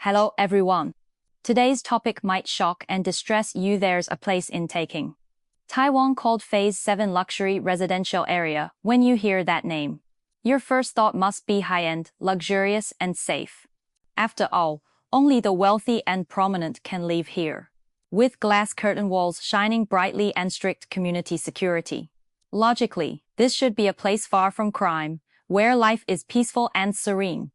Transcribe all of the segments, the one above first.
Hello everyone. Today's topic might shock and distress you. There's a place in Taichung, Taiwan called Phase 7 luxury residential area. When you hear that name, your first thought must be high-end, luxurious and safe. After all, only the wealthy and prominent can live here. With glass curtain walls shining brightly and strict community security. Logically, this should be a place far from crime, where life is peaceful and serene.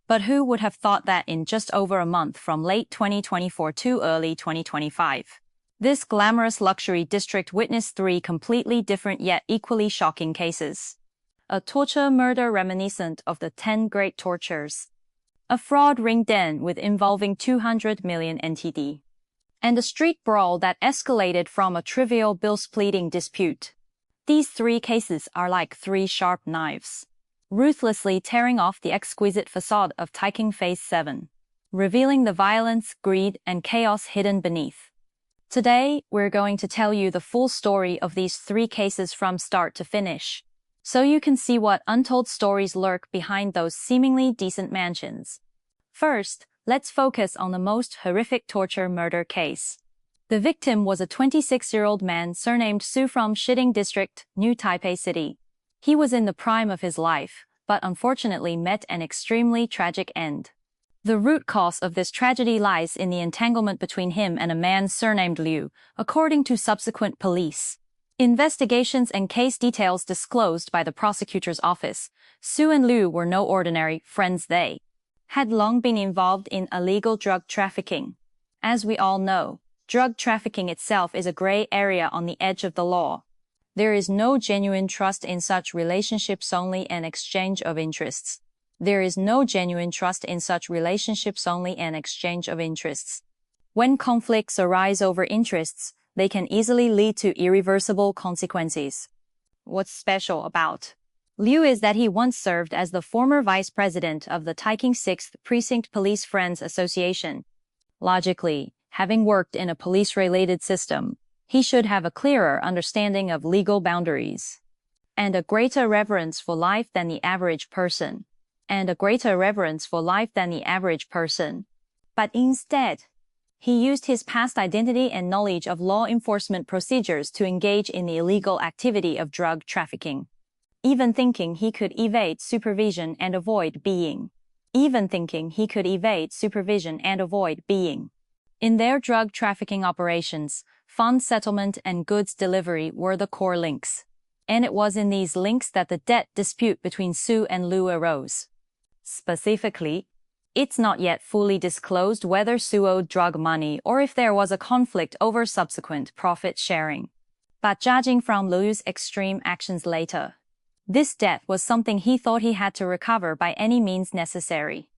But who would have thought that in just over a month from late 2024 to early 2025? This glamorous luxury district witnessed three completely different yet equally shocking cases. A torture murder reminiscent of the 10 Great Tortures. A fraud ring den with involving 200 million NTD. And a street brawl that escalated from a trivial bill-splitting dispute. These three cases are like three sharp knives, ruthlessly tearing off the exquisite facade of Taichung Phase 7, revealing the violence, greed, and chaos hidden beneath. Today, we're going to tell you the full story of these three cases from start to finish, so you can see what untold stories lurk behind those seemingly decent mansions. First, let's focus on the most horrific torture murder case. The victim was a 26-year-old man surnamed Su from Shattering District, New Taipei City. He was in the prime of his life, but unfortunately met an extremely tragic end. The root cause of this tragedy lies in the entanglement between him and a man surnamed Liu, according to subsequent police investigations and case details disclosed by the prosecutor's office. Su and Liu were no ordinary friends. They had long been involved in illegal drug trafficking. As we all know, drug trafficking itself is a gray area on the edge of the law. There is no genuine trust in such relationships, only an exchange of interests. There is no genuine trust in such relationships, only an exchange of interests. When conflicts arise over interests, they can easily lead to irreversible consequences. What's special about Liu is that he once served as the former vice president of the Taichung 6th Precinct Police Friends Association. Logically, having worked in a police-related system, he should have a clearer understanding of legal boundaries, and a greater reverence for life than the average person. But instead, he used his past identity and knowledge of law enforcement procedures to engage in the illegal activity of drug trafficking, even thinking he could evade supervision and avoid being. In their drug trafficking operations, fund settlement and goods delivery were the core links. And it was in these links that the debt dispute between Su and Liu arose. Specifically, it's not yet fully disclosed whether Su owed drug money or if there was a conflict over subsequent profit sharing. But judging from Liu's extreme actions later, this debt was something he thought he had to recover by any means necessary.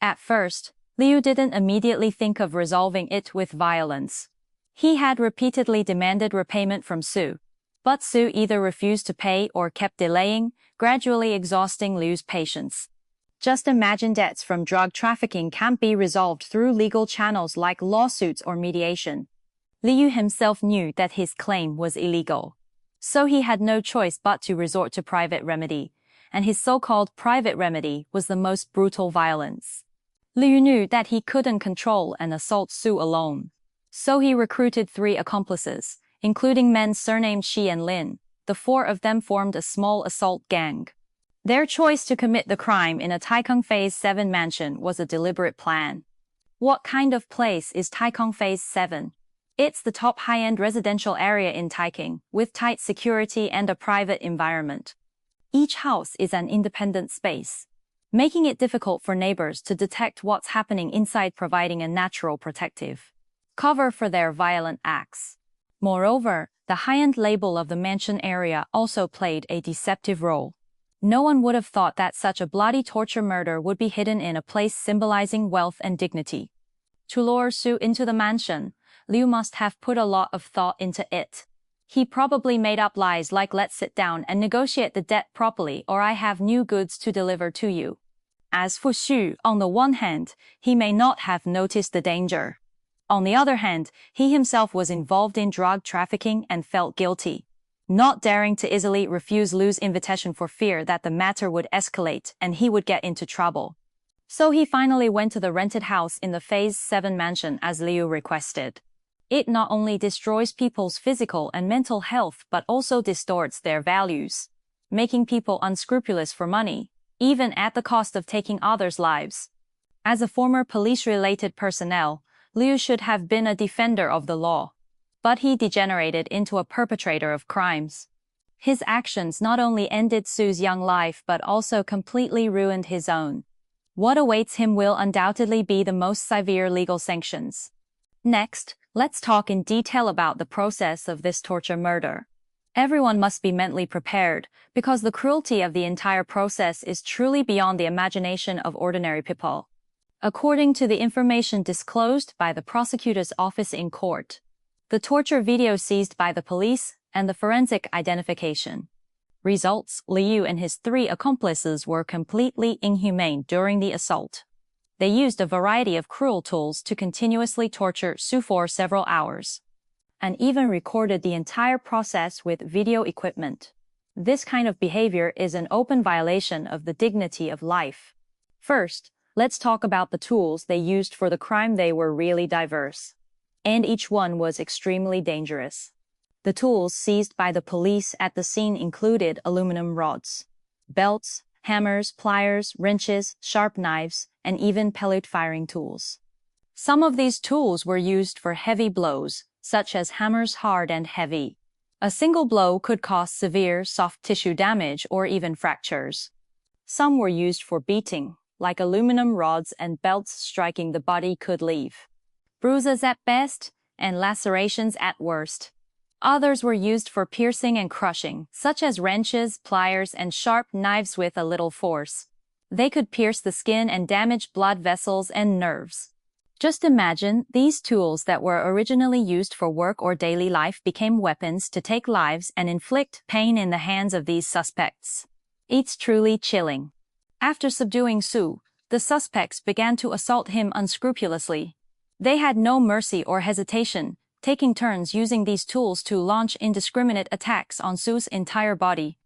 At first, Liu didn't immediately think of resolving it with violence. He had repeatedly demanded repayment from Su, but Su either refused to pay or kept delaying, gradually exhausting Liu's patience. Just imagine debts from drug trafficking can't be resolved through legal channels like lawsuits or mediation. Liu himself knew that his claim was illegal, so he had no choice but to resort to private remedy, and his so-called private remedy was the most brutal violence. Liu knew that he couldn't control and assault Su alone, so he recruited 3 accomplices, including men surnamed Shi and Lin. The 4 of them formed a small assault gang. Their choice to commit the crime in a Taichung Phase 7 mansion was a deliberate plan. What kind of place is Taichung Phase 7? It's the top high-end residential area in Taichung, with tight security and a private environment. Each house is an independent space, making it difficult for neighbors to detect what's happening inside, providing a natural protective cover for their violent acts. Moreover, the high-end label of the mansion area also played a deceptive role. No one would have thought that such a bloody torture murder would be hidden in a place symbolizing wealth and dignity. To lure Su into the mansion, Liu must have put a lot of thought into it. He probably made up lies like "let's sit down and negotiate the debt properly," or "I have new goods to deliver to you." As for Su, on the one hand, he may not have noticed the danger. On the other hand, he himself was involved in drug trafficking and felt guilty, not daring to easily refuse Liu's invitation for fear that the matter would escalate and he would get into trouble. So he finally went to the rented house in the Phase 7 mansion as Liu requested. It not only destroys people's physical and mental health but also distorts their values, making people unscrupulous for money, even at the cost of taking others' lives. As a former police-related personnel, Liu should have been a defender of the law. But he degenerated into a perpetrator of crimes. His actions not only ended Su's young life but also completely ruined his own. What awaits him will undoubtedly be the most severe legal sanctions. Next, let's talk in detail about the process of this torture murder. Everyone must be mentally prepared, because the cruelty of the entire process is truly beyond the imagination of ordinary people. According to the information disclosed by the prosecutor's office in court, the torture video seized by the police, and the forensic identification results, Liu and his 3 accomplices were completely inhumane during the assault. They used a variety of cruel tools to continuously torture Su for several hours, and even recorded the entire process with video equipment. This kind of behavior is an open violation of the dignity of life. First, let's talk about the tools they used for the crime. They were really diverse, and each one was extremely dangerous. The tools seized by the police at the scene included aluminum rods, belts, hammers, pliers, wrenches, sharp knives, and even pellet firing tools. Some of these tools were used for heavy blows, such as hammers hard and heavy. A single blow could cause severe soft tissue damage or even fractures. Some were used for beating, like aluminum rods and belts striking the body could leave bruises at best and lacerations at worst. Others were used for piercing and crushing, such as wrenches, pliers, and sharp knives with a little force. They could pierce the skin and damage blood vessels and nerves. Just imagine, these tools that were originally used for work or daily life became weapons to take lives and inflict pain in the hands of these suspects. It's truly chilling. After subduing Su, the suspects began to assault him unscrupulously. They had no mercy or hesitation, taking turns using these tools to launch indiscriminate attacks on Su's entire body.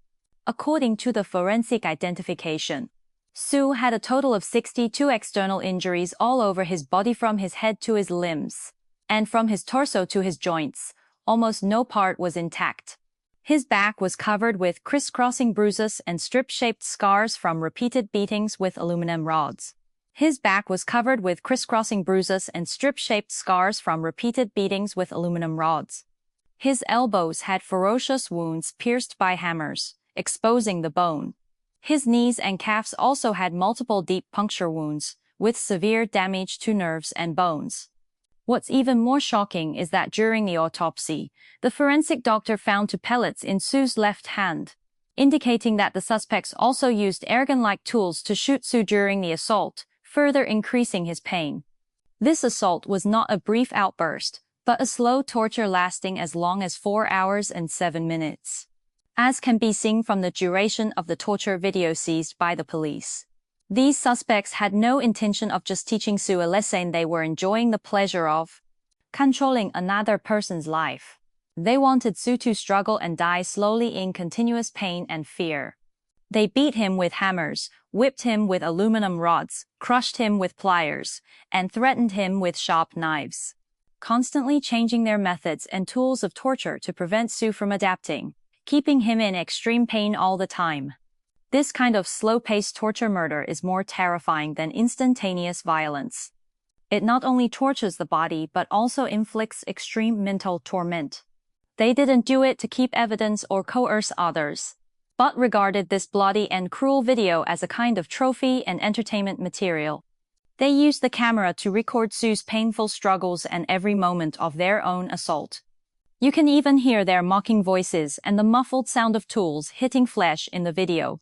According to the forensic identification, Su had a total of 62 external injuries all over his body from his head to his limbs, and from his torso to his joints. Almost no part was intact. His back was covered with crisscrossing bruises and strip-shaped scars from repeated beatings with aluminum rods. His back was covered with crisscrossing bruises and strip-shaped scars from repeated beatings with aluminum rods. His elbows had ferocious wounds pierced by hammers, exposing the bone. His knees and calves also had multiple deep puncture wounds, with severe damage to nerves and bones. What's even more shocking is that during the autopsy, the forensic doctor found 2 pellets in Su's left hand, indicating that the suspects also used airgun-like tools to shoot Su during the assault, further increasing his pain. This assault was not a brief outburst, but a slow torture lasting as long as 4 hours and 7 minutes. As can be seen from the duration of the torture video seized by the police, these suspects had no intention of just teaching Su a lesson. They were enjoying the pleasure of controlling another person's life. They wanted Su to struggle and die slowly in continuous pain and fear. They beat him with hammers, whipped him with aluminum rods, crushed him with pliers, and threatened him with sharp knives, constantly changing their methods and tools of torture to prevent Su from adapting, keeping him in extreme pain all the time. This kind of slow-paced torture murder is more terrifying than instantaneous violence. It not only tortures the body but also inflicts extreme mental torment. They didn't do it to keep evidence or coerce others, but regarded this bloody and cruel video as a kind of trophy and entertainment material. They used the camera to record Su's painful struggles and every moment of their own assault. You can even hear their mocking voices and the muffled sound of tools hitting flesh in the video.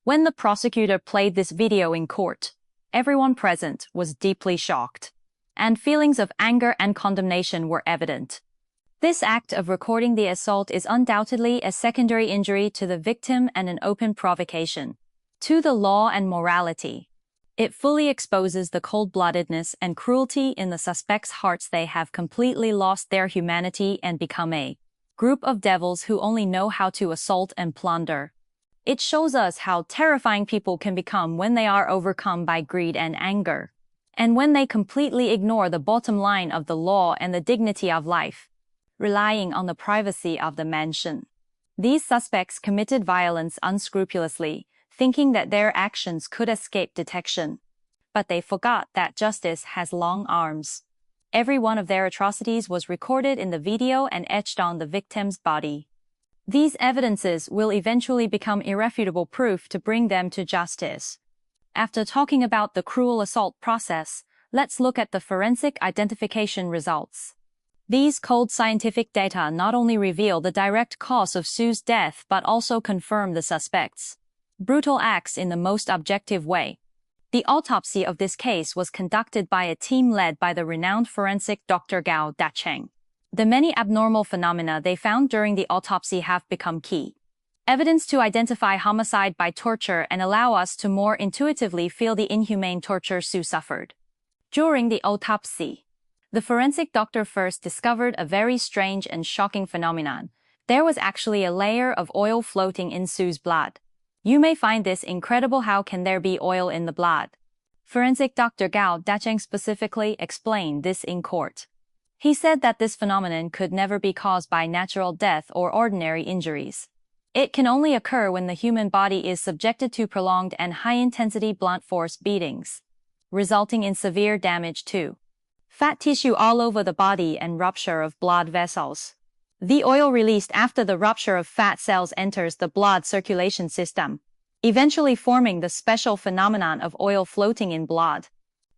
When the prosecutor played this video in court, everyone present was deeply shocked, and feelings of anger and condemnation were evident. This act of recording the assault is undoubtedly a secondary injury to the victim and an open provocation to the law and morality. It fully exposes the cold-bloodedness and cruelty in the suspects' hearts. They have completely lost their humanity and become a group of devils who only know how to assault and plunder. It shows us how terrifying people can become when they are overcome by greed and anger, and when they completely ignore the bottom line of the law and the dignity of life, relying on the privacy of the mansion. These suspects committed violence unscrupulously, thinking that their actions could escape detection. But they forgot that justice has long arms. Every one of their atrocities was recorded in the video and etched on the victim's body. These evidences will eventually become irrefutable proof to bring them to justice. After talking about the cruel assault process, let's look at the forensic identification results. These cold scientific data not only reveal the direct cause of Sue's death but also confirm the suspect's brutal acts in the most objective way. The autopsy of this case was conducted by a team led by the renowned forensic Dr. Gao Dacheng. The many abnormal phenomena they found during the autopsy have become key evidence to identify homicide by torture and allow us to more intuitively feel the inhumane torture Sue suffered. During the autopsy, the forensic doctor first discovered a very strange and shocking phenomenon. There was actually a layer of oil floating in Sue's blood. You may find this incredible. How can there be oil in the blood? Forensic Dr. Gao Dacheng specifically explained this in court. He said that this phenomenon could never be caused by natural death or ordinary injuries. It can only occur when the human body is subjected to prolonged and high-intensity blunt force beatings, resulting in severe damage to fat tissue all over the body and rupture of blood vessels. The oil released after the rupture of fat cells enters the blood circulation system, eventually forming the special phenomenon of oil floating in blood.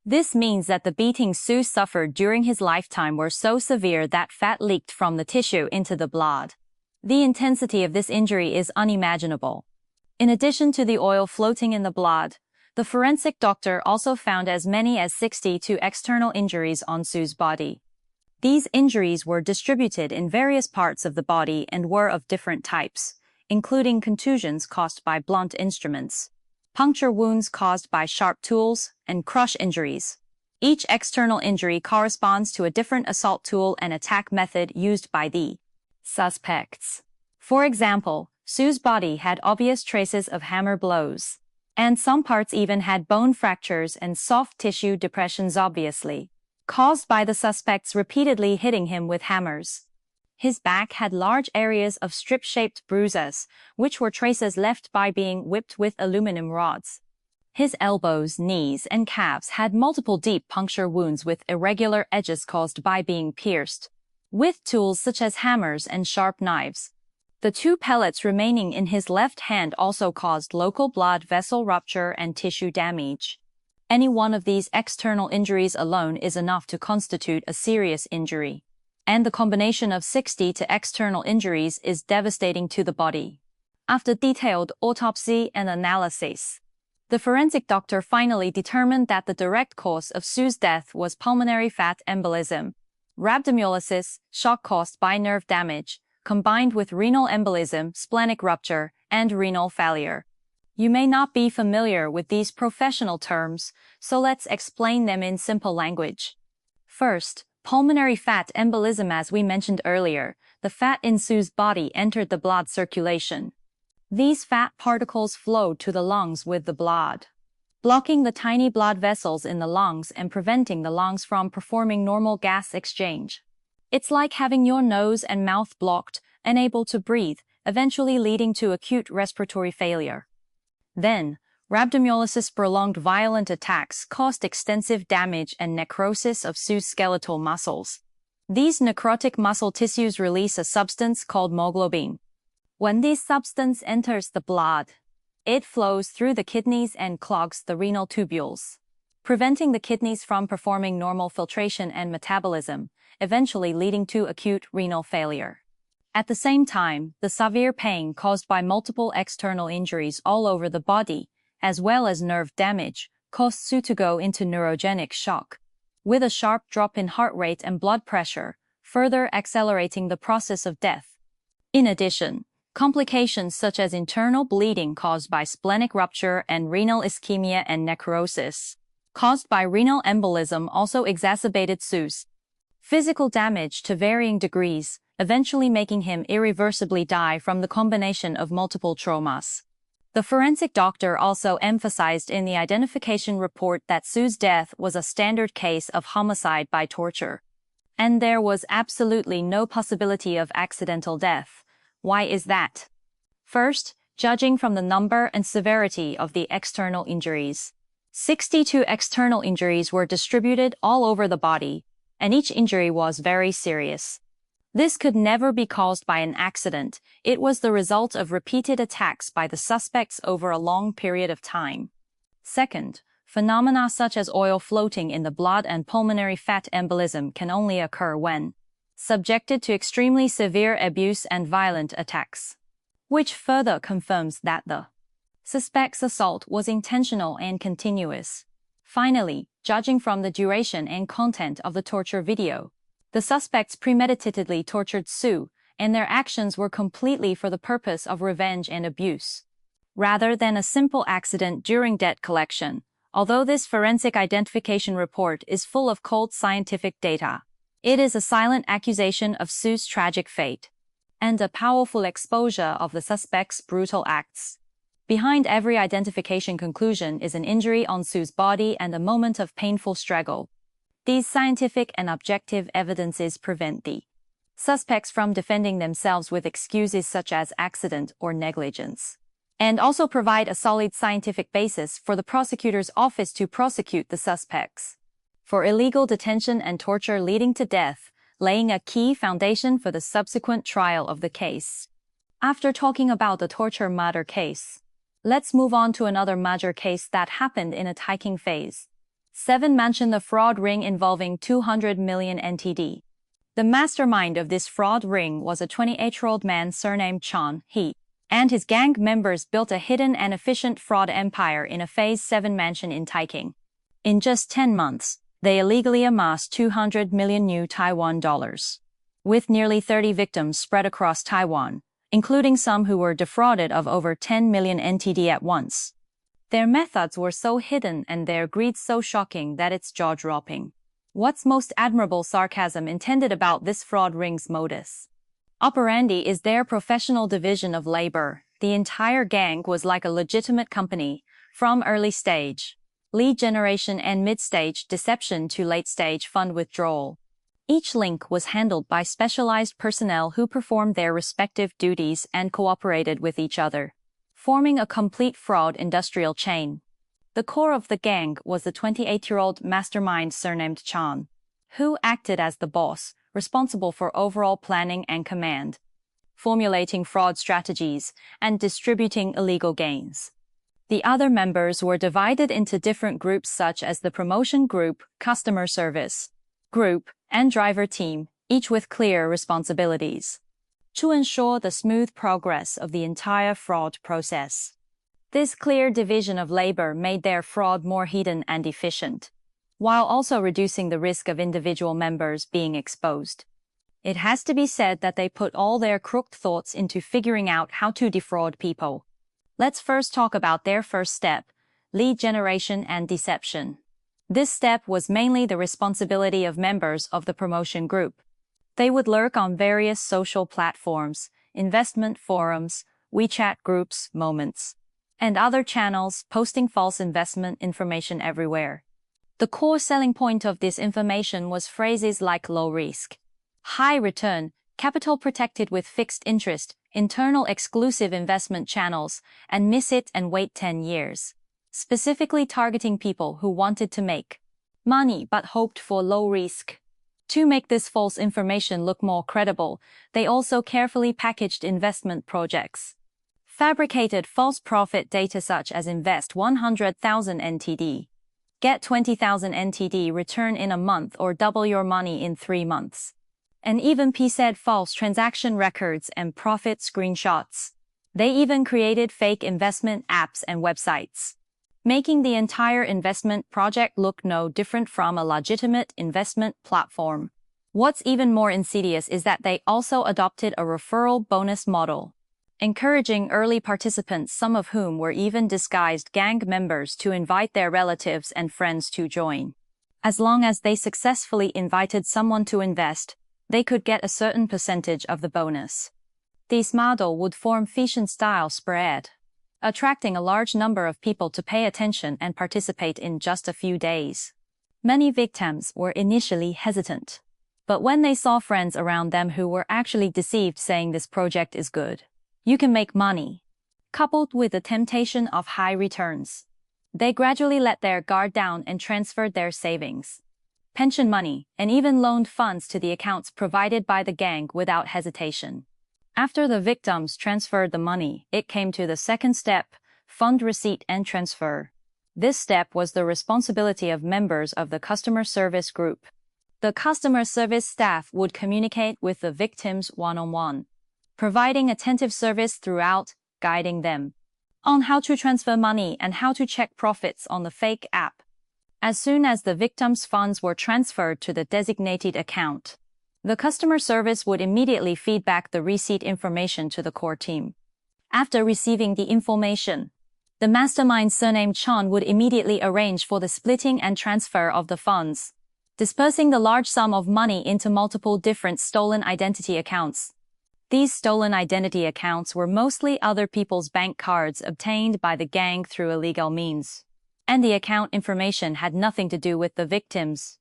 This means that the beatings Sue suffered during his lifetime were so severe that fat leaked from the tissue into the blood. The intensity of this injury is unimaginable. In addition to the oil floating in the blood, the forensic doctor also found as many as 62 external injuries on Sue's body. These injuries were distributed in various parts of the body and were of different types, including contusions caused by blunt instruments, puncture wounds caused by sharp tools, and crush injuries. Each external injury corresponds to a different assault tool and attack method used by the suspects. For example, Sue's body had obvious traces of hammer blows, and some parts even had bone fractures and soft tissue depressions obviously caused by the suspects repeatedly hitting him with hammers. His back had large areas of strip-shaped bruises, which were traces left by being whipped with aluminum rods. His elbows, knees, and calves had multiple deep puncture wounds with irregular edges caused by being pierced with tools such as hammers and sharp knives. The 2 pellets remaining in his left hand also caused local blood vessel rupture and tissue damage. Any one of these external injuries alone is enough to constitute a serious injury, and the combination of 60 to external injuries is devastating to the body. After detailed autopsy and analysis, the forensic doctor finally determined that the direct cause of Sue's death was pulmonary fat embolism, rhabdomyolysis, shock caused by nerve damage, combined with renal embolism, splenic rupture, and renal failure. You may not be familiar with these professional terms, so let's explain them in simple language. First, pulmonary fat embolism. As we mentioned earlier, the fat in Sue's body entered the blood circulation. These fat particles flowed to the lungs with the blood, blocking the tiny blood vessels in the lungs and preventing the lungs from performing normal gas exchange. It's like having your nose and mouth blocked, unable to breathe, eventually leading to acute respiratory failure. Then, rhabdomyolysis. Prolonged violent attacks caused extensive damage and necrosis of Sue's skeletal muscles. These necrotic muscle tissues release a substance called hemoglobin. When this substance enters the blood, it flows through the kidneys and clogs the renal tubules, preventing the kidneys from performing normal filtration and metabolism, eventually leading to acute renal failure. At the same time, the severe pain caused by multiple external injuries all over the body, as well as nerve damage, caused Sue to go into neurogenic shock, with a sharp drop in heart rate and blood pressure, further accelerating the process of death. In addition, complications such as internal bleeding caused by splenic rupture and renal ischemia and necrosis caused by renal embolism also exacerbated Sue's physical damage to varying degrees, eventually making him irreversibly die from the combination of multiple traumas. The forensic doctor also emphasized in the identification report that Sue's death was a standard case of homicide by torture. And there was absolutely no possibility of accidental death. Why is that? First, judging from the number and severity of the external injuries. 62 external injuries were distributed all over the body, and each injury was very serious. This could never be caused by an accident. It was the result of repeated attacks by the suspects over a long period of time. Second, phenomena such as oil floating in the blood and pulmonary fat embolism can only occur when subjected to extremely severe abuse and violent attacks, which further confirms that the suspect's assault was intentional and continuous. Finally, judging from the duration and content of the torture video, the suspects premeditatedly tortured Sue, and their actions were completely for the purpose of revenge and abuse, rather than a simple accident during debt collection. Although this forensic identification report is full of cold scientific data, it is a silent accusation of Sue's tragic fate, and a powerful exposure of the suspect's brutal acts. Behind every identification conclusion is an injury on Sue's body and a moment of painful struggle. These scientific and objective evidences prevent the suspects from defending themselves with excuses such as accident or negligence, and also provide a solid scientific basis for the prosecutor's office to prosecute the suspects for illegal detention and torture leading to death, laying a key foundation for the subsequent trial of the case. After talking about the torture murder case, let's move on to another major case that happened in a Taichung Phase. 7 mentioned the fraud ring involving 200 million NTD. The mastermind of this fraud ring was a 28-year-old man surnamed Chan. He and his gang members built a hidden and efficient fraud empire in a Phase 7 mansion in Taichung. In just 10 months, they illegally amassed 200 million new Taiwan dollars, with nearly 30 victims spread across Taiwan, including some who were defrauded of over 10 million NTD at once. Their methods were so hidden and their greed so shocking that it's jaw-dropping. What's most admirable sarcasm intended about this fraud ring's modus operandi is their professional division of labor. The entire gang was like a legitimate company, from early stage lead generation and mid-stage deception to late-stage fund withdrawal. Each link was handled by specialized personnel who performed their respective duties and cooperated with each other, forming a complete fraud industrial chain. The core of the gang was the 28-year-old mastermind surnamed Chan, who acted as the boss, responsible for overall planning and command, formulating fraud strategies, and distributing illegal gains. The other members were divided into different groups such as the promotion group, customer service group, and driver team, each with clear responsibilities to ensure the smooth progress of the entire fraud process. This clear division of labor made their fraud more hidden and efficient, while also reducing the risk of individual members being exposed. It has to be said that they put all their crooked thoughts into figuring out how to defraud people. Let's first talk about their first step, lead generation and deception. This step was mainly the responsibility of members of the promotion group. They would lurk on various social platforms, investment forums, WeChat groups, moments, and other channels, posting false investment information everywhere. The core selling point of this information was phrases like low risk, high return, capital protected with fixed interest, internal exclusive investment channels, and miss it and wait 10 years, specifically targeting people who wanted to make money but hoped for low risk. To make this false information look more credible, they also carefully packaged investment projects, fabricated false profit data such as invest 100,000 NTD, get 20,000 NTD return in a month or double your money in 3 months, and even said false transaction records and profit screenshots. They even created fake investment apps and websites, making the entire investment project look no different from a legitimate investment platform. What's even more insidious is that they also adopted a referral bonus model, encouraging early participants, some of whom were even disguised gang members, to invite their relatives and friends to join. As long as they successfully invited someone to invest, they could get a certain percentage of the bonus. This model would form phishing-style spread, attracting a large number of people to pay attention and participate in just a few days. Many victims were initially hesitant, but when they saw friends around them who were actually deceived saying this project is good, you can make money, coupled with the temptation of high returns, they gradually let their guard down and transferred their savings, pension money, and even loaned funds to the accounts provided by the gang without hesitation. After the victims transferred the money, it came to the second step, fund receipt and transfer. This step was the responsibility of members of the customer service group. The customer service staff would communicate with the victims one-on-one, providing attentive service throughout, guiding them on how to transfer money and how to check profits on the fake app. As soon as the victim's funds were transferred to the designated account, the customer service would immediately feed back the receipt information to the core team. After receiving the information, the mastermind surnamed Chan would immediately arrange for the splitting and transfer of the funds, dispersing the large sum of money into multiple different stolen identity accounts. These stolen identity accounts were mostly other people's bank cards obtained by the gang through illegal means, and the account information had nothing to do with the victims.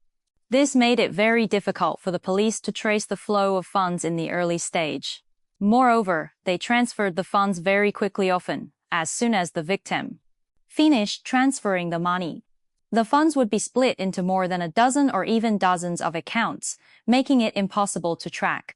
This made it very difficult for the police to trace the flow of funds in the early stage. Moreover, they transferred the funds very quickly, often as soon as the victim finished transferring the money. The funds would be split into more than a dozen or even dozens of accounts, making it impossible to track.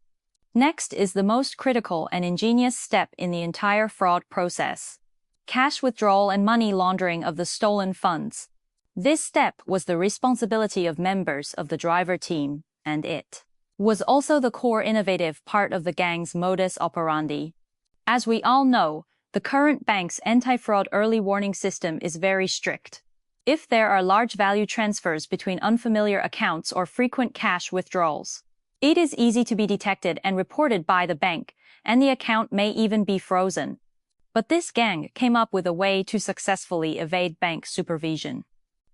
Next is the most critical and ingenious step in the entire fraud process: cash withdrawal and money laundering of the stolen funds. This step was the responsibility of members of the driver team, and it was also the core innovative part of the gang's modus operandi. As we all know, the current bank's anti-fraud early warning system is very strict. If there are large value transfers between unfamiliar accounts or frequent cash withdrawals, it is easy to be detected and reported by the bank, and the account may even be frozen. But this gang came up with a way to successfully evade bank supervision.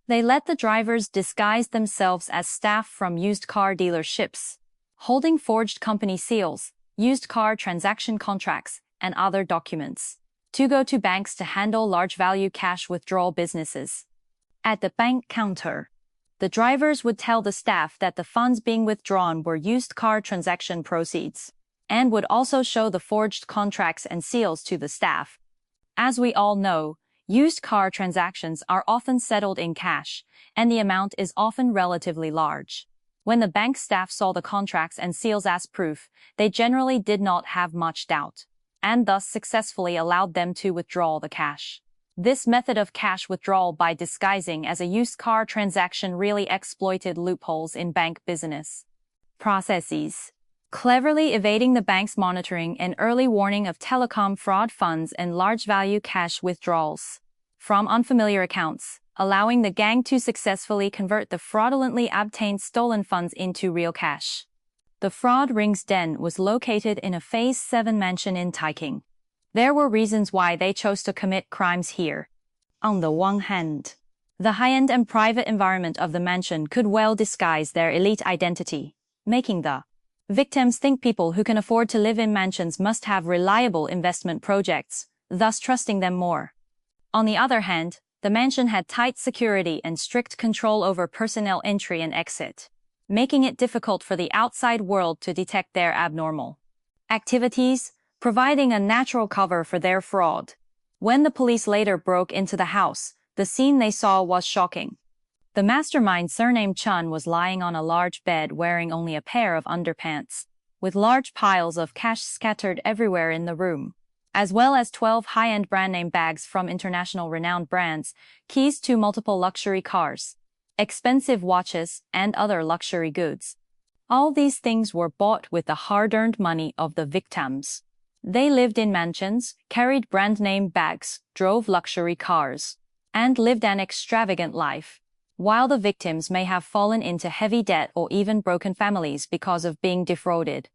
They let the drivers disguise themselves as staff from used car dealerships, holding forged company seals, used car transaction contracts, and other documents, to go to banks to handle large-value cash withdrawal businesses. At the bank counter, the drivers would tell the staff that the funds being withdrawn were used car transaction proceeds, and would also show the forged contracts and seals to the staff. As we all know, used car transactions are often settled in cash, and the amount is often relatively large. When the bank staff saw the contracts and seals as proof, they generally did not have much doubt, and thus successfully allowed them to withdraw the cash. This method of cash withdrawal by disguising as a used car transaction really exploited loopholes in bank business processes, cleverly evading the bank's monitoring and early warning of telecom fraud funds and large-value cash withdrawals from unfamiliar accounts, allowing the gang to successfully convert the fraudulently obtained stolen funds into real cash. The fraud ring's den was located in a Phase 7 mansion in Taichung. There were reasons why they chose to commit crimes here. On the one hand, the high-end and private environment of the mansion could well disguise their elite identity, making the victims think people who can afford to live in mansions must have reliable investment projects, thus trusting them more. On the other hand, the mansion had tight security and strict control over personnel entry and exit, making it difficult for the outside world to detect their abnormal activities, providing a natural cover for their fraud. When the police later broke into the house, the scene they saw was shocking. The mastermind surnamed Chun was lying on a large bed wearing only a pair of underpants, with large piles of cash scattered everywhere in the room, as well as 12 high-end brand-name bags from international renowned brands, keys to multiple luxury cars, expensive watches, and other luxury goods. All these things were bought with the hard-earned money of the victims. They lived in mansions, carried brand-name bags, drove luxury cars, and lived an extravagant life, while the victims may have fallen into heavy debt or even broken families because of being defrauded.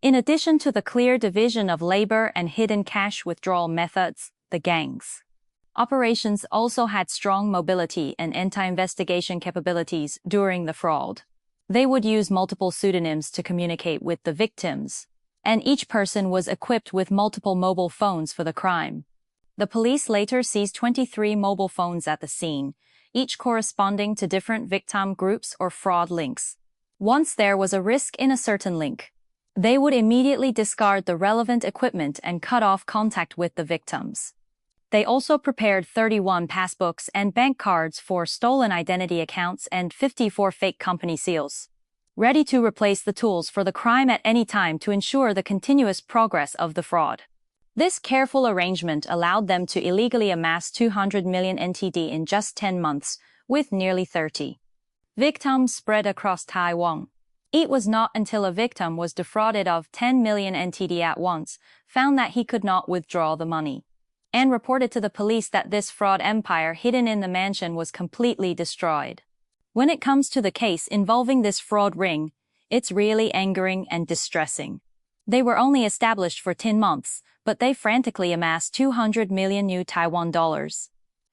In addition to the clear division of labor and hidden cash withdrawal methods, the gangs' operations also had strong mobility and anti-investigation capabilities during the fraud. They would use multiple pseudonyms to communicate with the victims, and each person was equipped with multiple mobile phones for the crime. The police later seized 23 mobile phones at the scene, each corresponding to different victim groups or fraud links. Once there was a risk in a certain link, they would immediately discard the relevant equipment and cut off contact with the victims. They also prepared 31 passbooks and bank cards for stolen identity accounts and 54 fake company seals, ready to replace the tools for the crime at any time to ensure the continuous progress of the fraud. This careful arrangement allowed them to illegally amass 200 million NTD in just 10 months, with nearly 30 victims spread across Taiwan. It was not until a victim was defrauded of 10 million NTD at once, found that he could not withdraw the money, and reported to the police that this fraud empire hidden in the mansion was completely destroyed. When it comes to the case involving this fraud ring, it's really angering and distressing. They were only established for 10 months, but they frantically amassed 200 million new Taiwan dollars.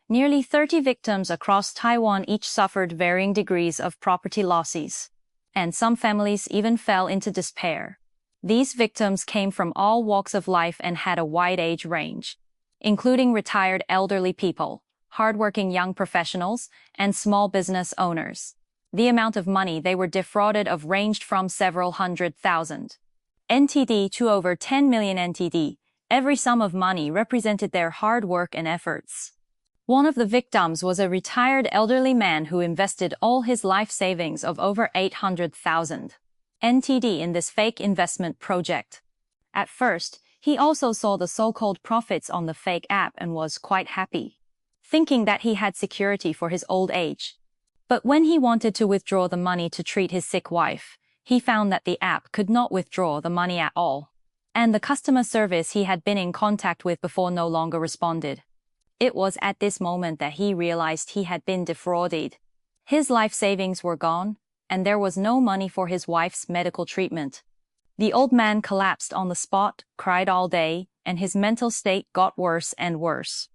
Nearly 30 victims across Taiwan each suffered varying degrees of property losses, and some families even fell into despair. These victims came from all walks of life and had a wide age range, including retired elderly people, hardworking young professionals, and small business owners. The amount of money they were defrauded of ranged from several hundred thousand NTD to over 10 million NTD. Every sum of money represented their hard work and efforts. One of the victims was a retired elderly man who invested all his life savings of over 800,000 NTD in this fake investment project. At first, he also saw the so-called profits on the fake app and was quite happy, thinking that he had security for his old age. But when he wanted to withdraw the money to treat his sick wife, he found that the app could not withdraw the money at all, and the customer service he had been in contact with before no longer responded. It was at this moment that he realized he had been defrauded. His life savings were gone, and there was no money for his wife's medical treatment. The old man collapsed on the spot, cried all day, and his mental state got worse and worse.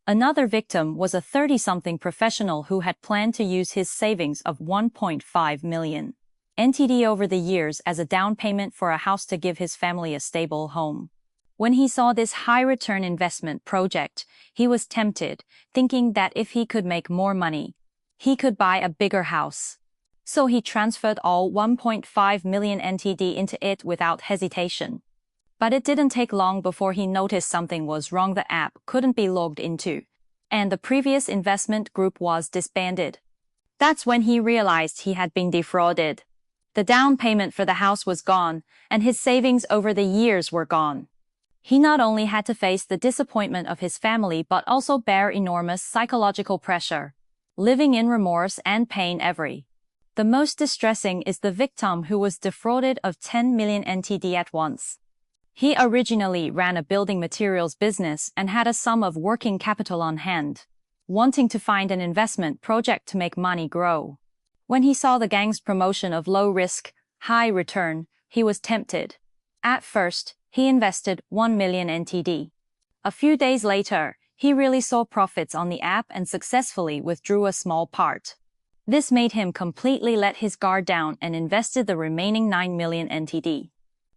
Another victim was a 30-something professional who had planned to use his savings of 1.5 million NTD over the years as a down payment for a house to give his family a stable home. When he saw this high-return investment project, he was tempted, thinking that if he could make more money, he could buy a bigger house. So he transferred all 1.5 million NTD into it without hesitation. But it didn't take long before he noticed something was wrong. The app couldn't be logged into, and the previous investment group was disbanded. That's when he realized he had been defrauded. The down payment for the house was gone, and his savings over the years were gone. He not only had to face the disappointment of his family but also bear enormous psychological pressure, living in remorse and pain. The most distressing is the victim who was defrauded of 10 million NTD at once. He originally ran a building materials business and had a sum of working capital on hand, wanting to find an investment project to make money grow. When he saw the gang's promotion of low risk, high return, he was tempted. At first, he invested 1 million NTD. A few days later, he really saw profits on the app and successfully withdrew a small part. This made him completely let his guard down and invested the remaining 9 million NTD.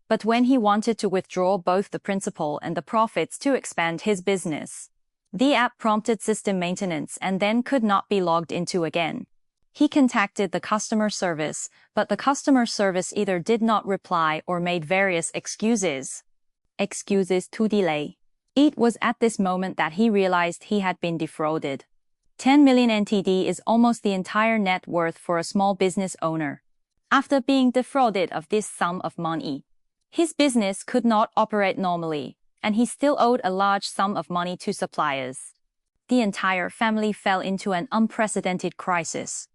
But when he wanted to withdraw both the principal and the profits to expand his business, the app prompted system maintenance and then could not be logged into again. He contacted the customer service, but the customer service either did not reply or made various excuses to delay. It was at this moment that he realized he had been defrauded. 10 million NTD is almost the entire net worth for a small business owner. After being defrauded of this sum of money, his business could not operate normally, and he still owed a large sum of money to suppliers. The entire family fell into an unprecedented crisis.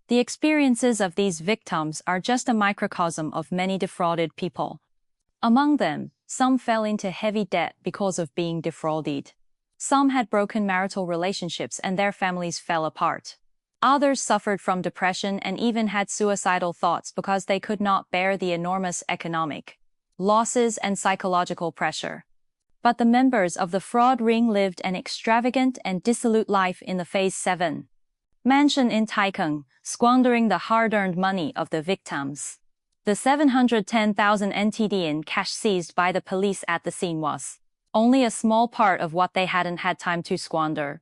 The experiences of these victims are just a microcosm of many defrauded people. Among them, some fell into heavy debt because of being defrauded. Some had broken marital relationships and their families fell apart. Others suffered from depression and even had suicidal thoughts because they could not bear the enormous economic losses and psychological pressure. But the members of the fraud ring lived an extravagant and dissolute life in the Phase 7 mansion in Taichung, squandering the hard-earned money of the victims. The 710,000 NTD in cash seized by the police at the scene was only a small part of what they hadn't had time to squander.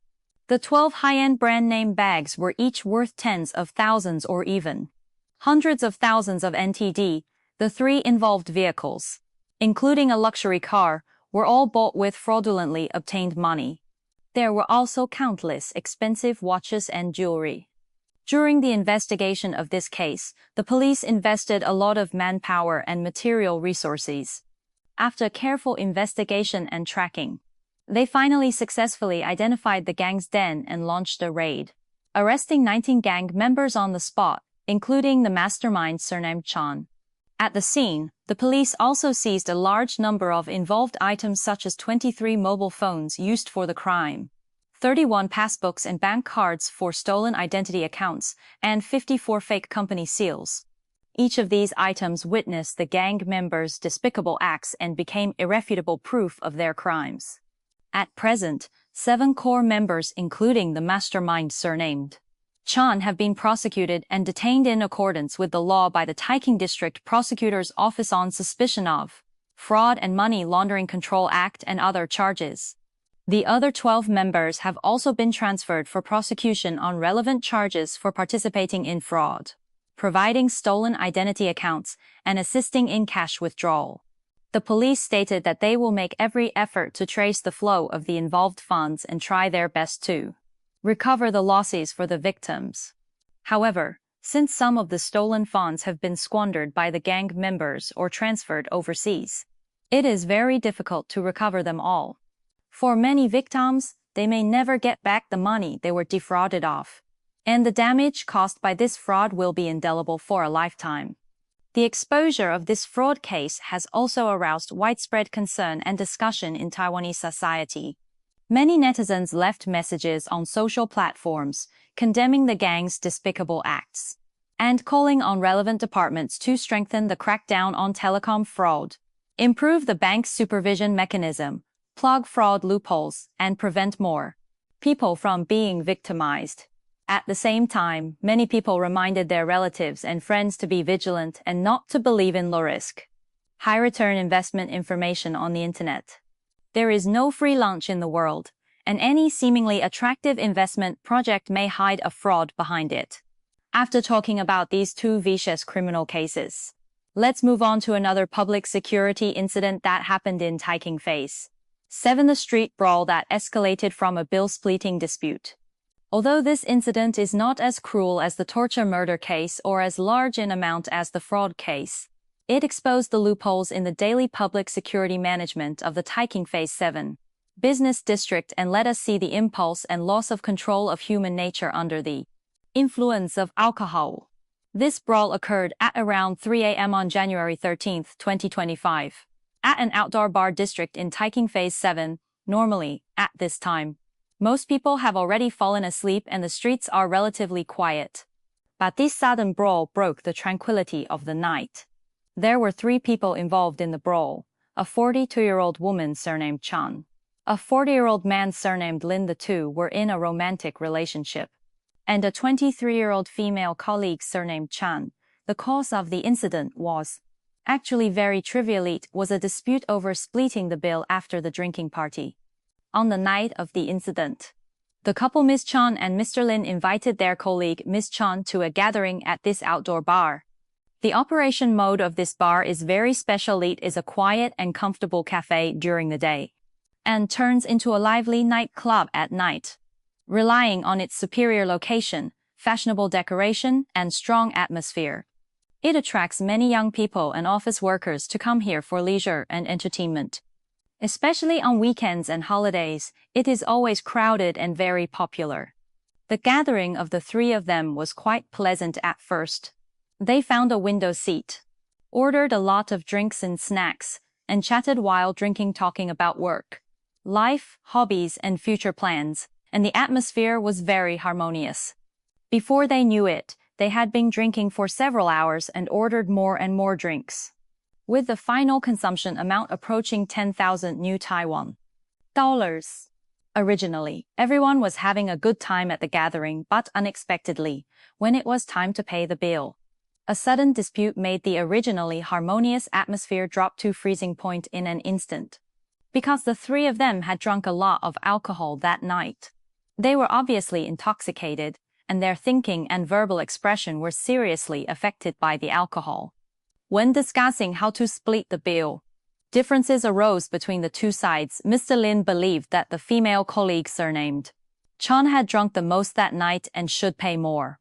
The 12 high-end brand name bags were each worth tens of thousands or even hundreds of thousands of NTD. The 3 involved vehicles, including a luxury car, were all bought with fraudulently obtained money. There were also countless expensive watches and jewelry. During the investigation of this case, the police invested a lot of manpower and material resources. After careful investigation and tracking, they finally successfully identified the gang's den and launched a raid, arresting 19 gang members on the spot, including the mastermind surnamed Chan. At the scene, the police also seized a large number of involved items such as 23 mobile phones used for the crime, 31 passbooks and bank cards for stolen identity accounts, and 54 fake company seals. Each of these items witnessed the gang members' despicable acts and became irrefutable proof of their crimes. At present, 7 core members, including the mastermind surnamed Chan, have been prosecuted and detained in accordance with the law by the Taichung District Prosecutor's Office on suspicion of Fraud and Money Laundering Control Act and other charges. The other 12 members have also been transferred for prosecution on relevant charges for participating in fraud, providing stolen identity accounts, and assisting in cash withdrawal. The police stated that they will make every effort to trace the flow of the involved funds and try their best to recover the losses for the victims. However, since some of the stolen funds have been squandered by the gang members or transferred overseas, it is very difficult to recover them all. For many victims, they may never get back the money they were defrauded of, and the damage caused by this fraud will be indelible for a lifetime. The exposure of this fraud case has also aroused widespread concern and discussion in Taiwanese society. Many netizens left messages on social platforms condemning the gang's despicable acts and calling on relevant departments to strengthen the crackdown on telecom fraud, improve the bank's supervision mechanism, plug fraud loopholes, and prevent more people from being victimized. At the same time, many people reminded their relatives and friends to be vigilant and not to believe in low-risk, high-return investment information on the internet. There is no free lunch in the world, and any seemingly attractive investment project may hide a fraud behind it. After talking about these 2 vicious criminal cases, let's move on to another public security incident that happened in Taichung Phase 7, the street brawl that escalated from a bill-splitting dispute. Although this incident is not as cruel as the torture murder case or as large in amount as the fraud case, it exposed the loopholes in the daily public security management of the Taichung Phase 7 business district and let us see the impulse and loss of control of human nature under the influence of alcohol. This brawl occurred at around 3 a.m. on January 13, 2025, at an outdoor bar district in Taichung Phase 7. Normally, at this time, most people have already fallen asleep and the streets are relatively quiet. But this sudden brawl broke the tranquility of the night. There were 3 people involved in the brawl: a 42-year-old woman surnamed Chan, a 40-year-old man surnamed Lin. The 2 were in a romantic relationship, and a 23-year-old female colleague surnamed Chan. The cause of the incident was actually very trivial. It was a dispute over splitting the bill after the drinking party. On the night of the incident, the couple Ms. Chan and Mr. Lin invited their colleague Ms. Chan to a gathering at this outdoor bar. The operation mode of this bar is very special. It is a quiet and comfortable cafe during the day, and turns into a lively nightclub at night. Relying on its superior location, fashionable decoration, and strong atmosphere, it attracts many young people and office workers to come here for leisure and entertainment. Especially on weekends and holidays, it is always crowded and very popular. The gathering of the 3 of them was quite pleasant at first. They found a window seat, ordered a lot of drinks and snacks, and chatted while drinking, talking about work, life, hobbies, and future plans, and the atmosphere was very harmonious. Before they knew it, they had been drinking for several hours and ordered more and more drinks, with the final consumption amount approaching 10,000 new Taiwan dollars. Originally, everyone was having a good time at the gathering, but unexpectedly, when it was time to pay the bill, a sudden dispute made the originally harmonious atmosphere drop to freezing point in an instant. because the three of them had drunk a lot of alcohol that night. They were obviously intoxicated, and their thinking and verbal expression were seriously affected by the alcohol. When discussing how to split the bill, differences arose between the two sides. Mr. Lin believed that the female colleague surnamed Chan had drunk the most that night and should pay more.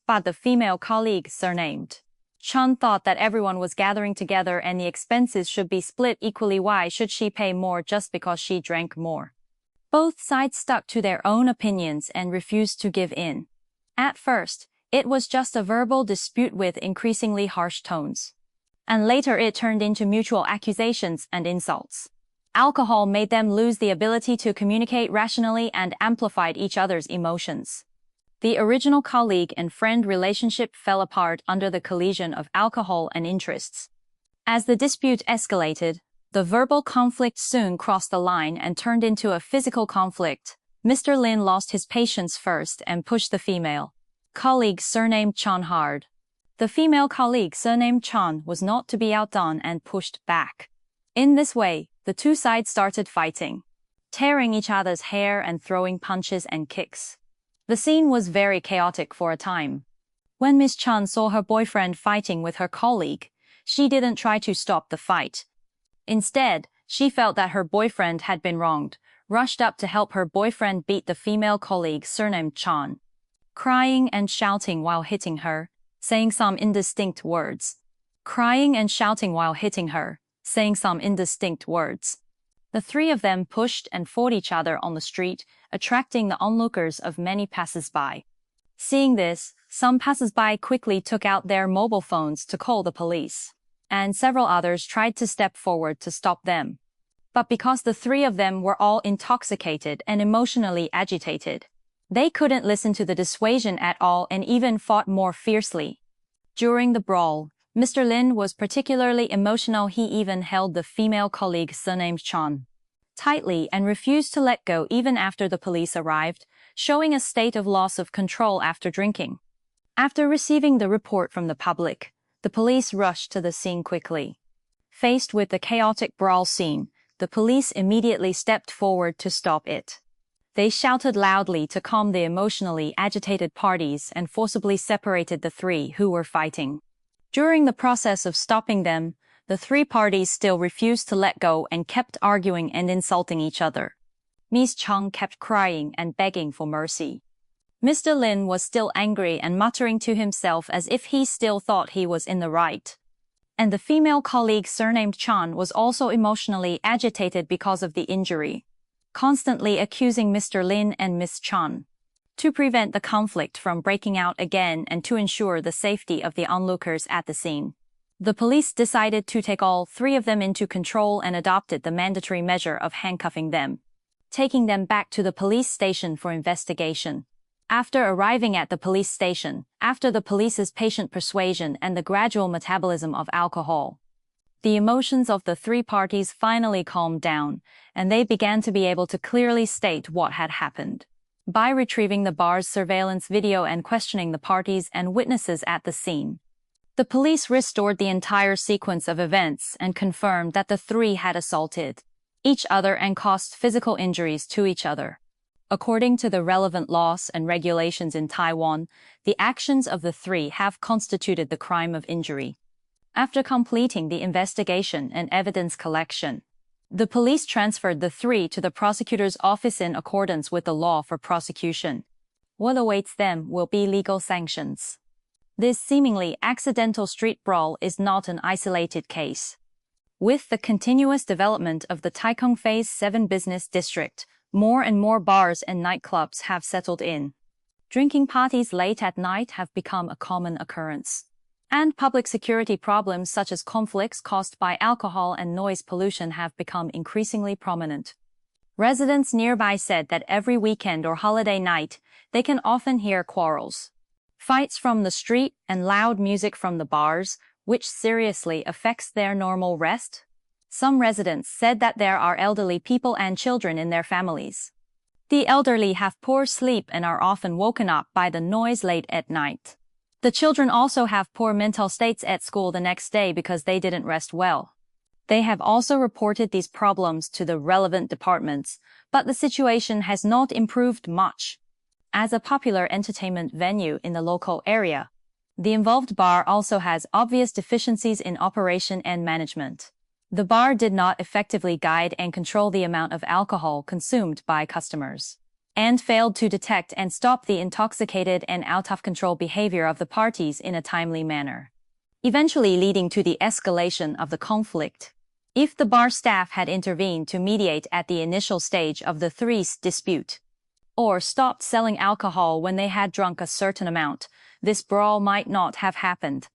But the female colleague surnamed Chan thought that everyone was gathering together and the expenses should be split equally. Why should she pay more just because she drank more? Both sides stuck to their own opinions and refused to give in. At first, it was just a verbal dispute with increasingly harsh tones. And later it turned into mutual accusations and insults. Alcohol made them lose the ability to communicate rationally and amplified each other's emotions. The original colleague and friend relationship fell apart under the collision of alcohol and interests. As the dispute escalated, the verbal conflict soon crossed the line and turned into a physical conflict. Mr. Lin lost his patience first and pushed the female colleague surnamed Chan hard. The female colleague surnamed Chan was not to be outdone and pushed back. In this way, the two sides started fighting, tearing each other's hair and throwing punches and kicks. The scene was very chaotic for a time. When Miss Chan saw her boyfriend fighting with her colleague, she didn't try to stop the fight. Instead, she felt that her boyfriend had been wronged, rushed up to help her boyfriend beat the female colleague surnamed Chan, crying and shouting while hitting her, saying some indistinct words. Crying and shouting while hitting her, saying some indistinct words. The three of them pushed and fought each other on the street, attracting the onlookers of many passers-by. Seeing this, some passers-by quickly took out their mobile phones to call the police, and several others tried to step forward to stop them. But because the three of them were all intoxicated and emotionally agitated, they couldn't listen to the dissuasion at all and even fought more fiercely. During the brawl, Mr. Lin was particularly emotional. He even held the female colleague surnamed Chan tightly and refused to let go even after the police arrived, showing a state of loss of control after drinking. After receiving the report from the public, the police rushed to the scene quickly. Faced with the chaotic brawl scene, the police immediately stepped forward to stop it. They shouted loudly to calm the emotionally agitated parties and forcibly separated the three who were fighting. During the process of stopping them, the three parties still refused to let go and kept arguing and insulting each other. Ms. Chung kept crying and begging for mercy. Mr. Lin was still angry and muttering to himself as if he still thought he was in the right. And the female colleague surnamed Chan was also emotionally agitated because of the injury, constantly accusing Mr. Lin and Miss Chan. To prevent the conflict from breaking out again and to ensure the safety of the onlookers at the scene, the police decided to take all three of them into control and adopted the mandatory measure of handcuffing them, taking them back to the police station for investigation. After arriving at the police station, after the police's patient persuasion and the gradual metabolism of alcohol, the emotions of the three parties finally calmed down, and they began to be able to clearly state what had happened. By retrieving the bar's surveillance video and questioning the parties and witnesses at the scene, the police restored the entire sequence of events and confirmed that the three had assaulted each other and caused physical injuries to each other. According to the relevant laws and regulations in Taiwan, the actions of the three have constituted the crime of injury. After completing the investigation and evidence collection, the police transferred the three to the prosecutor's office in accordance with the law for prosecution. What awaits them will be legal sanctions. This seemingly accidental street brawl is not an isolated case. With the continuous development of the Taichung Phase 7 business district, more and more bars and nightclubs have settled in. Drinking parties late at night have become a common occurrence. And public security problems such as conflicts caused by alcohol and noise pollution have become increasingly prominent. Residents nearby said that every weekend or holiday night, they can often hear quarrels, fights from the street, and loud music from the bars, which seriously affects their normal rest. Some residents said that there are elderly people and children in their families. The elderly have poor sleep and are often woken up by the noise late at night. The children also have poor mental states at school the next day because they didn't rest well. They have also reported these problems to the relevant departments, but the situation has not improved much. As a popular entertainment venue in the local area, the involved bar also has obvious deficiencies in operation and management. The bar did not effectively guide and control the amount of alcohol consumed by customers, and failed to detect and stop the intoxicated and out-of-control behavior of the parties in a timely manner, eventually leading to the escalation of the conflict. If the bar staff had intervened to mediate at the initial stage of the 7’s dispute, or stopped selling alcohol when they had drunk a certain amount, this brawl might not have happened.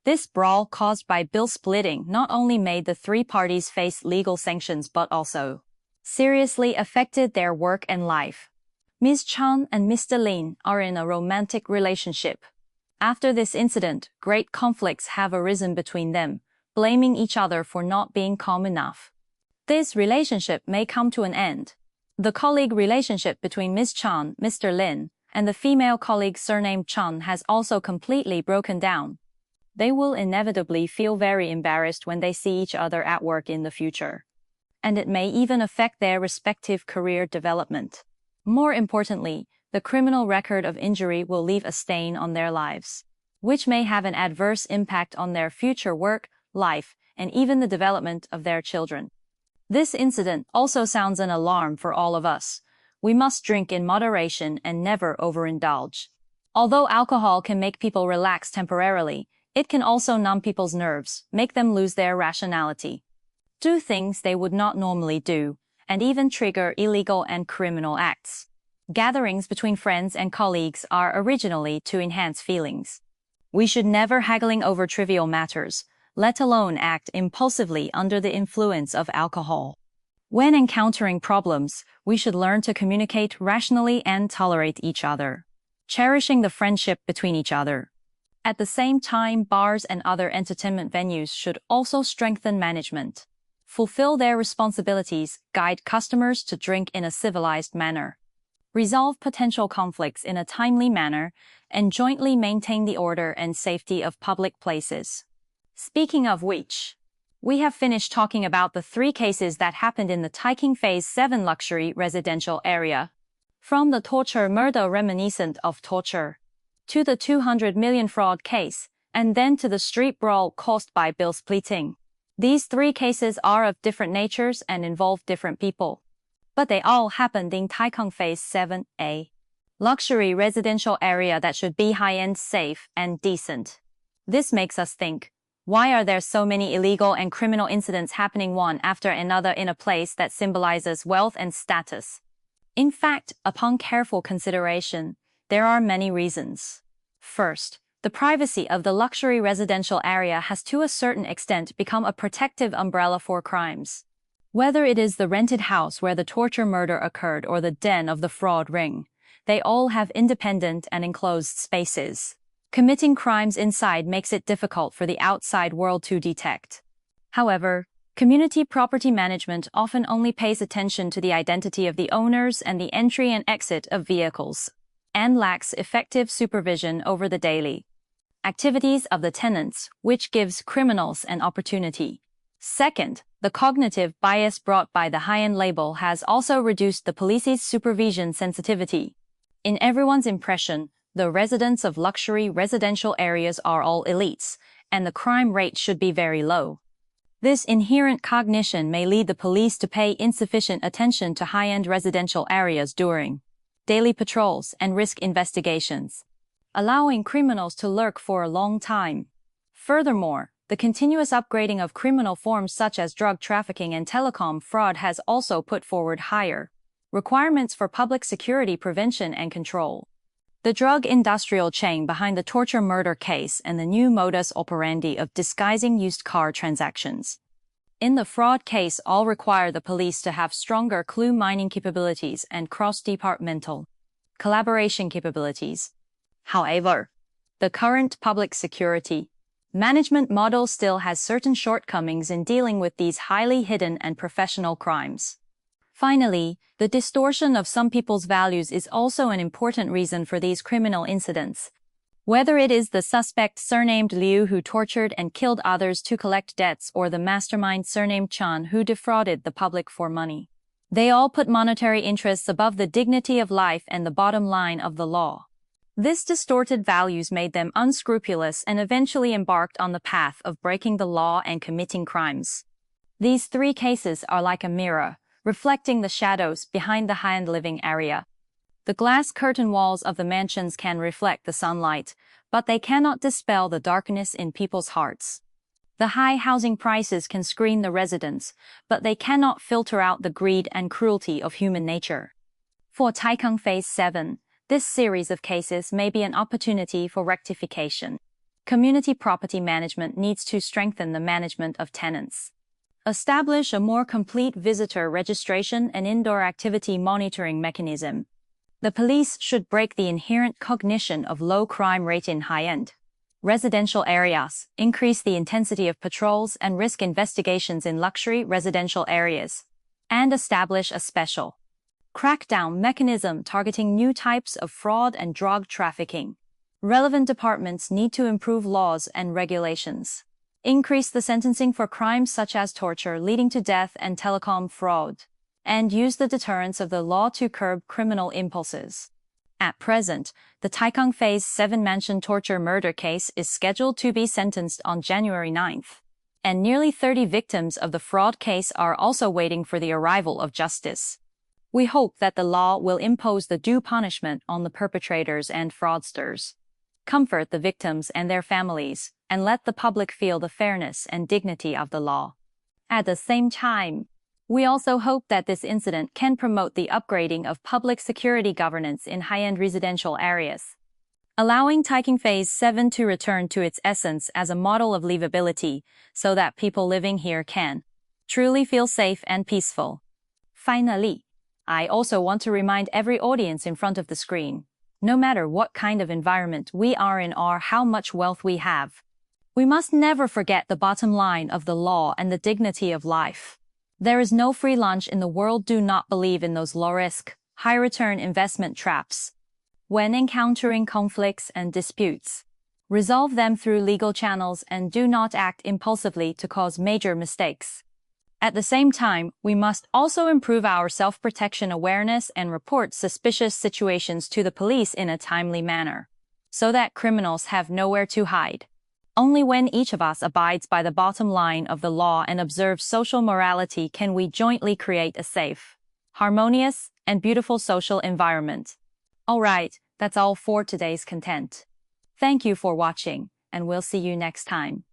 This brawl caused by bill splitting not only made the three parties face legal sanctions but also seriously affected their work and life. Ms. Chan and Mr. Lin are in a romantic relationship. After this incident, great conflicts have arisen between them, blaming each other for not being calm enough. This relationship may come to an end. The colleague relationship between Ms. Chan, Mr. Lin, and the female colleague surnamed Chan has also completely broken down. They will inevitably feel very embarrassed when they see each other at work in the future, and it may even affect their respective career development. More importantly, the criminal record of injury will leave a stain on their lives, which may have an adverse impact on their future work, life, and even the development of their children. This incident also sounds an alarm for all of us. We must drink in moderation and never overindulge. Although alcohol can make people relax temporarily, it can also numb people's nerves, make them lose their rationality, do things they would not normally do, and even trigger illegal and criminal acts. Gatherings between friends and colleagues are originally to enhance feelings. We should never haggling over trivial matters, let alone act impulsively under the influence of alcohol. When encountering problems, we should learn to communicate rationally and tolerate each other, cherishing the friendship between each other. At the same time, bars and other entertainment venues should also strengthen management, fulfill their responsibilities, guide customers to drink in a civilized manner, resolve potential conflicts in a timely manner, and jointly maintain the order and safety of public places. Speaking of which, we have finished talking about the three cases that happened in the Taichung Phase 7 luxury residential area. From the torture murder reminiscent of torture, to the 200 million fraud case, and then to the street brawl caused by bill splitting. These three cases are of different natures and involve different people, but they all happened in Taichung Phase 7A, luxury residential area that should be high-end, safe, and decent. This makes us think, why are there so many illegal and criminal incidents happening one after another in a place that symbolizes wealth and status? In fact, upon careful consideration, there are many reasons. First, the privacy of the luxury residential area has to a certain extent become a protective umbrella for crimes. Whether it is the rented house where the torture murder occurred or the den of the fraud ring, they all have independent and enclosed spaces. Committing crimes inside makes it difficult for the outside world to detect. However, community property management often only pays attention to the identity of the owners and the entry and exit of vehicles, and lacks effective supervision over the daily activities of the tenants, which gives criminals an opportunity. Second, the cognitive bias brought by the high-end label has also reduced the police's supervision sensitivity. In everyone's impression, the residents of luxury residential areas are all elites, and the crime rate should be very low. This inherent cognition may lead the police to pay insufficient attention to high-end residential areas during daily patrols and risk investigations, allowing criminals to lurk for a long time. Furthermore, the continuous upgrading of criminal forms such as drug trafficking and telecom fraud has also put forward higher requirements for public security prevention and control. The drug industrial chain behind the torture murder case and the new modus operandi of disguising used car transactions in the fraud case all require the police to have stronger clue mining capabilities and cross-departmental collaboration capabilities. However, the current public security management model still has certain shortcomings in dealing with these highly hidden and professional crimes. Finally, the distortion of some people's values is also an important reason for these criminal incidents. Whether it is the suspect surnamed Liu who tortured and killed others to collect debts or the mastermind surnamed Chan who defrauded the public for money. They all put monetary interests above the dignity of life and the bottom line of the law. This distorted values made them unscrupulous and eventually embarked on the path of breaking the law and committing crimes. These three cases are like a mirror, reflecting the shadows behind the high-end living area. The glass curtain walls of the mansions can reflect the sunlight, but they cannot dispel the darkness in people's hearts. The high housing prices can screen the residents, but they cannot filter out the greed and cruelty of human nature. For Taichung Phase 7, this series of cases may be an opportunity for rectification. Community property management needs to strengthen the management of tenants. Establish a more complete visitor registration and indoor activity monitoring mechanism. The police should break the inherent cognition of low crime rate in high-end residential areas, increase the intensity of patrols and risk investigations in luxury residential areas, and establish a special crackdown mechanism targeting new types of fraud and drug trafficking. Relevant departments need to improve laws and regulations. Increase the sentencing for crimes such as torture leading to death and telecom fraud, and use the deterrence of the law to curb criminal impulses. At present, the Taichung Phase 7 mansion torture murder case is scheduled to be sentenced on January 9th, and nearly 30 victims of the fraud case are also waiting for the arrival of justice. We hope that the law will impose the due punishment on the perpetrators and fraudsters, comfort the victims and their families, and let the public feel the fairness and dignity of the law. At the same time, we also hope that this incident can promote the upgrading of public security governance in high-end residential areas, allowing Taichung Phase 7 to return to its essence as a model of livability so that people living here can truly feel safe and peaceful. Finally, I also want to remind every audience in front of the screen, no matter what kind of environment we are in or how much wealth we have, we must never forget the bottom line of the law and the dignity of life. There is no free lunch in the world. Do not believe in those low-risk, high-return investment traps. When encountering conflicts and disputes, resolve them through legal channels and do not act impulsively to cause major mistakes. At the same time, we must also improve our self-protection awareness and report suspicious situations to the police in a timely manner, so that criminals have nowhere to hide. Only when each of us abides by the bottom line of the law and observes social morality can we jointly create a safe, harmonious, and beautiful social environment. Alright, that's all for today's content. Thank you for watching, and we'll see you next time.